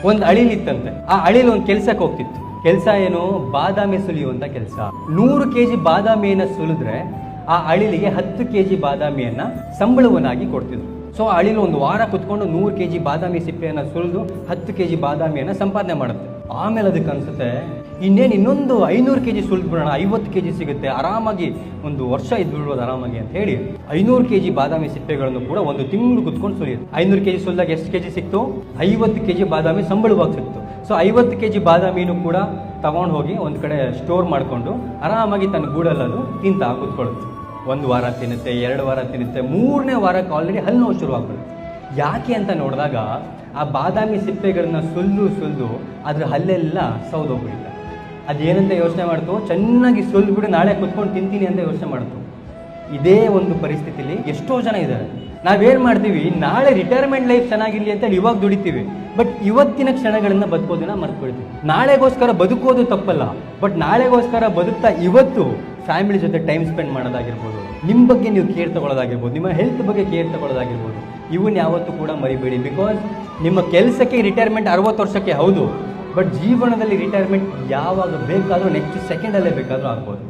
ಒಂದು ಅಳಿಲಿತ್ತಂತೆ. ಆ ಅಳಿಲು ಒಂದು ಕೆಲ್ಸಕ್ಕೆ ಹೋಗ್ತಿತ್ತು. ಕೆಲಸ ಏನು? ಬಾದಾಮಿ ಸುಲಿಯುವಂತ ಕೆಲಸ. 100 kg ಬಾದಾಮಿಯನ್ನ ಸುಲಿದ್ರೆ ಆ ಅಳಿಲಿಗೆ 10 kg ಬಾದಾಮಿಯನ್ನ ಸಂಬಳವನ್ನಾಗಿ ಕೊಡ್ತಿದ್ರು. ಸೊ ಅಳಿಲು ಒಂದು ವಾರ ಕುತ್ಕೊಂಡು 100 kg ಬಾದಾಮಿ ಸಿಪ್ಪೆಯನ್ನು ಸುಲಿದು 10 kg ಬಾದಾಮಿಯನ್ನು ಸಂಪಾದನೆ ಮಾಡುತ್ತೆ. ಆಮೇಲೆ ಅದಕ್ಕೆ ಅನ್ಸುತ್ತೆ, ಇನ್ನೊಂದು 500 kg ಸುಲಿದ್ಬಿಡೋಣ, 50 kg ಸಿಗುತ್ತೆ, ಆರಾಮಾಗಿ ಒಂದು ವರ್ಷ ಇದ್ಬಿಡ್ಬೋದು ಆರಾಮಾಗಿ ಅಂತ ಹೇಳಿ 500 kg ಬಾದಾಮಿ ಸಿಪ್ಪೆಗಳನ್ನು ಕೂಡ ಒಂದು ತಿಂಗಳು ಕುತ್ಕೊಂಡು ಸುಲಿಯುತ್ತೆ. 500 kg ಸುಲಿದಾಗ ಎಷ್ಟು kg ಸಿಕ್ತು? 50 kg ಬಾದಾಮಿ ಸಂಬಳವಾಗಿ ಸಿಕ್ತು. ಸೊ 50 kg ಬಾದಾಮಿನೂ ಕೂಡ ತಗೊಂಡು ಹೋಗಿ ಒಂದು ಕಡೆ ಸ್ಟೋರ್ ಮಾಡಿಕೊಂಡು ಆರಾಮಾಗಿ ತನ್ನ ಗೂಡಲ್ಲದು ತಿಂತಾ ಕೂತ್ಕೊಳ್ಳುತ್ತೆ. 1 ವಾರ ತಿನ್ನುತ್ತೆ, 2 ವಾರ ತಿನ್ನುತ್ತೆ, 3ನೇ ವಾರಕ್ಕೆ ಆಲ್ರೆಡಿ ಹಲ್ಲು ನೋವು ಶುರುವಾಗ್ಬಿಡುತ್ತೆ. ಯಾಕೆ ಅಂತ ನೋಡಿದಾಗ ಆ ಬಾದಾಮಿ ಸಿಪ್ಪೆಗಳನ್ನ ಸುಲಿದು ಅದ್ರ ಹಲ್ಲೆಲ್ಲ ಸೌದೋಗ್ಬಿಡುತ್ತೆ. ಅದೇನಂತ ಯೋಚನೆ ಮಾಡ್ತು, ಚೆನ್ನಾಗಿ ಸುಲಿದ್ಬಿಟ್ಟು ನಾಳೆ ಕುತ್ಕೊಂಡು ತಿಂತೀನಿ ಅಂತ ಯೋಚನೆ ಮಾಡ್ತು. ಇದೇ ಒಂದು ಪರಿಸ್ಥಿತಿಲಿ ಎಷ್ಟೋ ಜನ ಇದ್ದಾರೆ. ನಾವೇನು ಮಾಡ್ತೀವಿ, ನಾಳೆ ರಿಟೈರ್ಮೆಂಟ್ ಲೈಫ್ ಚೆನ್ನಾಗಿರಲಿ ಅಂತೇಳಿ ಇವಾಗ ದುಡಿತೀವಿ, ಬಟ್ ಇವತ್ತಿನ ಕ್ಷಣಗಳನ್ನ ಬದುಕೋದನ್ನ ಮರ್ತ್ಕೊಳ್ತೀವಿ. ನಾಳೆಗೋಸ್ಕರ ಬದುಕೋದು ತಪ್ಪಲ್ಲ, ಬಟ್ ನಾಳೆಗೋಸ್ಕರ ಬದುಕ್ತಾ ಇವತ್ತು ಫ್ಯಾಮಿಲಿ ಜೊತೆ ಟೈಮ್ ಸ್ಪೆಂಡ್ ಮಾಡೋದಾಗಿರ್ಬೋದು, ನಿಮ್ಮ ಬಗ್ಗೆ ನೀವು ಕೇರ್ ತಗೊಳ್ಳೋದಾಗಿರ್ಬೋದು, ನಿಮ್ಮ ಹೆಲ್ತ್ ಬಗ್ಗೆ ಕೇರ್ ತಗೊಳ್ಳೋದಾಗಿರ್ಬೋದು, ಇವನ್ನ ಯಾವತ್ತೂ ಕೂಡ ಮರಿಬೇಡಿ. ಬಿಕಾಸ್ ನಿಮ್ಮ ಕೆಲಸಕ್ಕೆ ರಿಟೈರ್ಮೆಂಟ್ 60 ವರ್ಷಕ್ಕೆ ಹೌದು, ಬಟ್ ಜೀವನದಲ್ಲಿ ರಿಟೈರ್ಮೆಂಟ್ ಯಾವಾಗ ಬೇಕಾದರೂ ನೆಕ್ಸ್ಟ್ ಸೆಕೆಂಡಲ್ಲೇ ಬೇಕಾದರೂ ಆಗ್ಬೋದು.